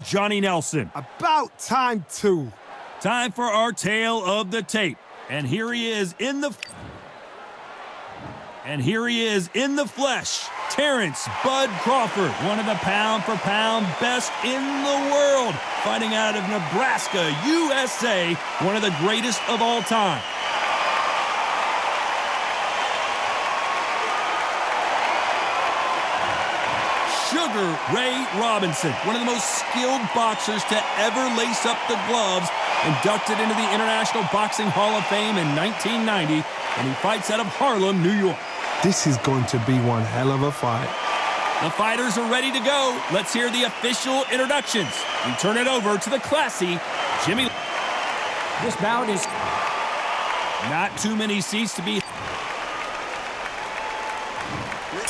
Johnny Nelson. About time, too. Time for our tale of the tape. And here he is in the flesh. Terence Bud Crawford, one of the pound-for-pound best in the world, fighting out of Nebraska, USA, one of the greatest of all time. Sugar Ray Robinson, one of the most skilled boxers to ever lace up the gloves, inducted into the International Boxing Hall of Fame in 1990, and he fights out of Harlem, New York. This is going to be one hell of a fight. The fighters are ready to go. Let's hear the official introductions. We turn it over to the classy Jimmy. This bout is not too many seats to be.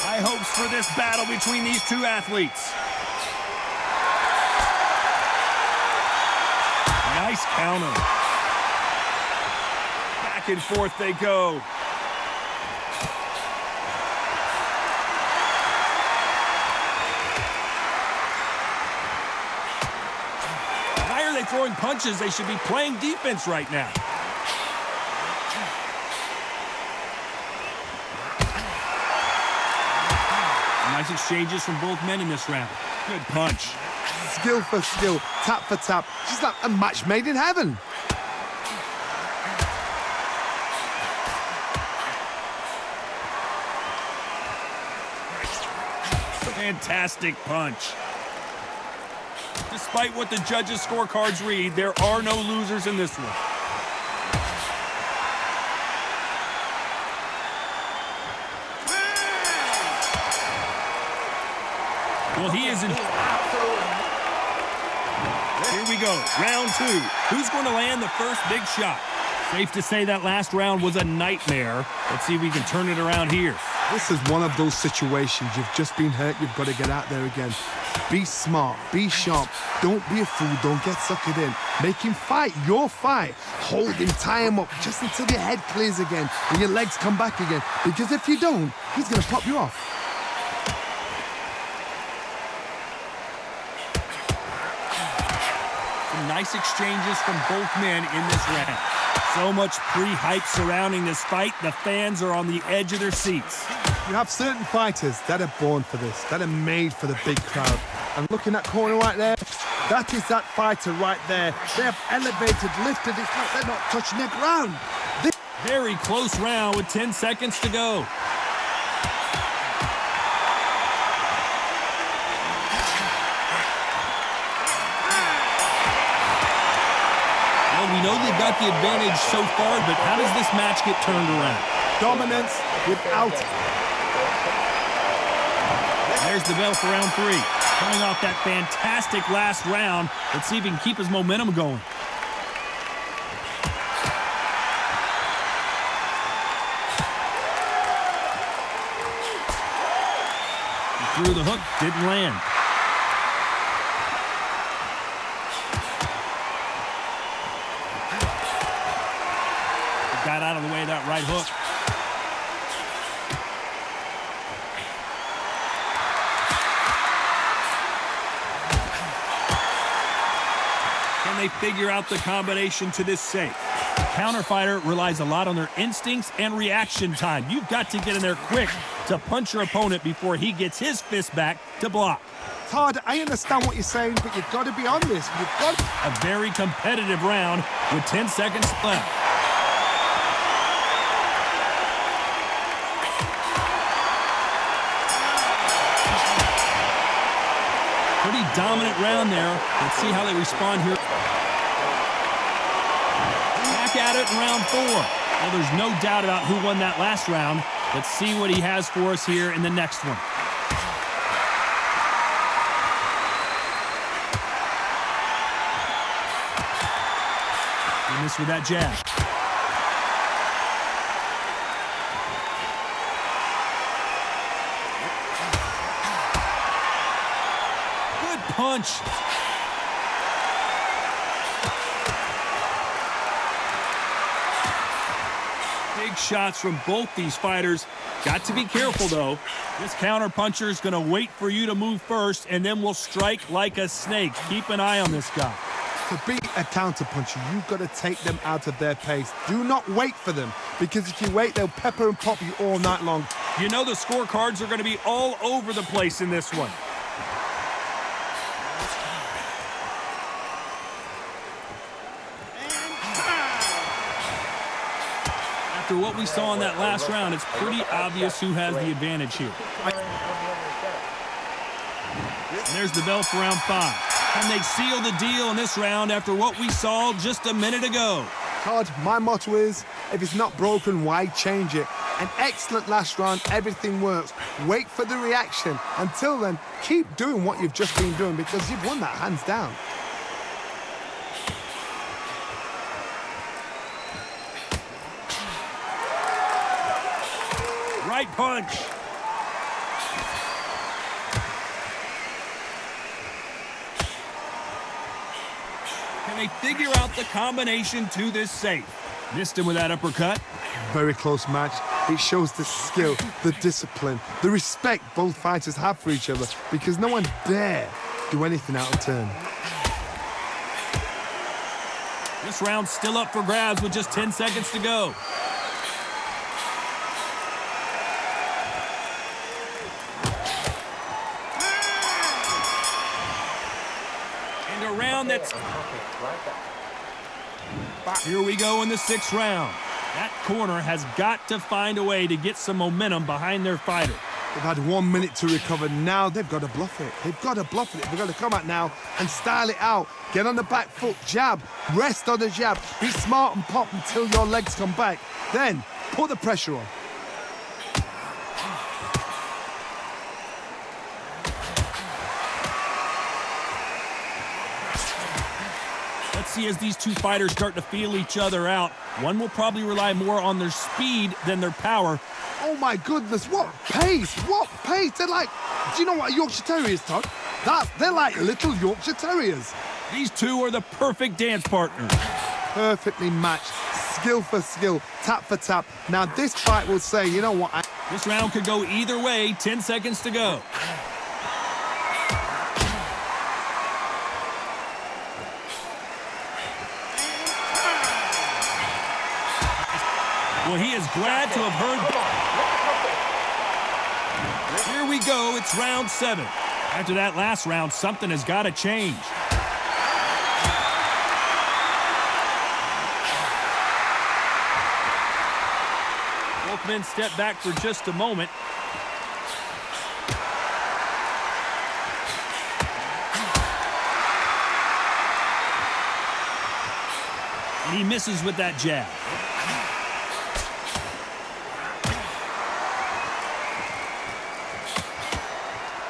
High hopes for this battle between these two athletes. Nice counter. Back and forth they go. Why are they throwing punches? They should be playing defense right now. Nice exchanges from both men in this round. Good punch. Skill for skill, tap for tap. She's like a match made in heaven. Fantastic punch. Despite what the judges' scorecards read, there are no losers in this one. Well, he is in. Here we go, round two. Who's going to land the first big shot? Safe to say that last round was a nightmare. Let's see if we can turn it around here. This is one of those situations. You've just been hurt. You've got to get out there again. Be smart. Be sharp. Don't be a fool. Don't get suckered in. Make him fight your fight. Hold him, tie him up just until your head clears again and your legs come back again. Because if you don't, he's going to pop you off. Nice exchanges from both men in this round. So much pre-hype surrounding this fight, the fans are on the edge of their seats. You have certain fighters that are born for this, that are made for the big crowd. And looking at corner right there, that is that fighter right there. They have elevated, lifted, it's like they're not touching the ground. Very close round with 10 seconds to go. We know they've got the advantage so far, but how does this match get turned around? Dominance without. There's the bell for round three. Coming off that fantastic last round. Let's see if he can keep his momentum going. He threw the hook, didn't land. Got out of the way of that right hook. Can they figure out the combination to this safe? The counter fighter relies a lot on their instincts and reaction time. You've got to get in there quick to punch your opponent before he gets his fist back to block. It's hard. I understand what you're saying, but you've got to be on this. You've got a very competitive round with 10 seconds left. Pretty dominant round there. Let's see how they respond here. Back at it in round four. Well, there's no doubt about who won that last round. Let's see what he has for us here in the next one. He missed with that jab. Punch. Big shots from both these fighters. Got to be careful, though. This counter puncher is going to wait for you to move first, and then will strike like a snake. Keep an eye on this guy. To beat a counter puncher, you've got to take them out of their pace. Do not wait for them, because if you wait, they'll pepper and pop you all night long. You know the scorecards are going to be all over the place in this one. After what we saw in that last round, it's pretty obvious who has the advantage here. And there's the bell for round 5. Can they seal the deal in this round after what we saw just a minute ago? Todd, my motto is, if it's not broken, why change it? An excellent last round, everything works. Wait for the reaction. Until then, keep doing what you've just been doing, because you've won that hands down. Right punch. Can they figure out the combination to this safe? Missed him with that uppercut. Very close match. It shows the skill, the discipline, the respect both fighters have for each other, because no one dare do anything out of turn. This round's still up for grabs with just 10 seconds to go. And a round that's... Here we go in the 6th round. That corner has got to find a way to get some momentum behind their fighter. They've had 1 minute to recover. Now they've got to bluff it. They've got to bluff it. They've got to come out now and style it out. Get on the back foot, jab, rest on the jab. Be smart and pop until your legs come back. Then put the pressure on. Let's see as these two fighters start to feel each other out. One will probably rely more on their speed than their power. Oh my goodness, what pace, what pace. They're like, do you know what a Yorkshire Terrier is, Todd? They're like little Yorkshire Terriers. These two are the perfect dance partners. Perfectly matched, skill for skill, tap for tap. Now this fight will say, you know what? This round could go either way, 10 seconds to go. Well, he is glad to have heard. Here we go, it's round 7. After that last round, something has got to change. Both men step back for just a moment. And he misses with that jab.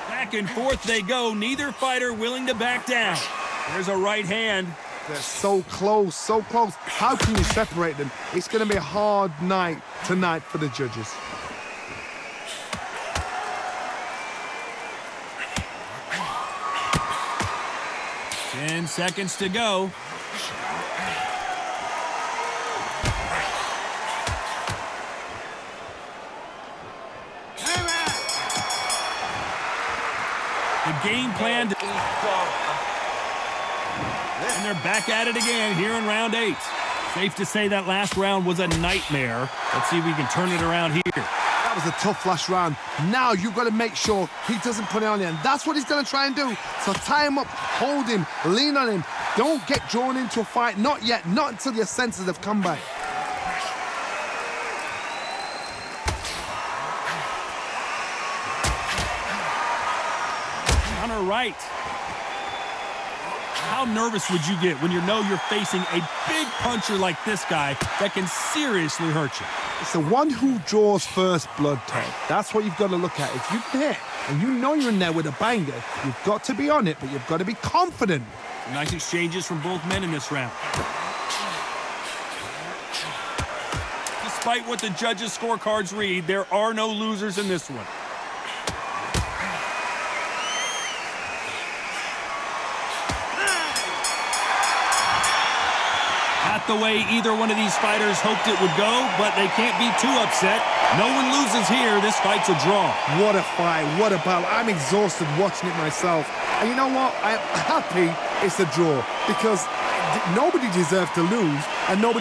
Back and forth they go, neither fighter willing to back down. There's a right hand. They're so close, so close. How can you separate them? It's going to be a hard night tonight for the judges. Ten seconds to go. The game plan. And they're back at it again here in round 8. Safe to say that last round was a nightmare. Let's see if we can turn it around here. That was a tough last round. Now you've got to make sure he doesn't put it on you. And that's what he's going to try and do. So tie him up, hold him, lean on him. Don't get drawn into a fight. Not yet. Not until your senses have come back. Counter right. How nervous would you get when you know you're facing a big puncher like this guy that can seriously hurt you? It's the one who draws first blood, Todd. That's what you've got to look at. If you hit and you know you're in there with a banger, you've got to be on it, but you've got to be confident. Nice exchanges from both men in this round. Despite what the judges' scorecards read, there are no losers in this one. Not the way either one of these fighters hoped it would go, but they can't be too upset. No one loses here. This fight's a draw. What a fight. What a battle. I'm exhausted watching it myself. And you know what? I'm happy it's a draw because nobody deserved to lose and nobody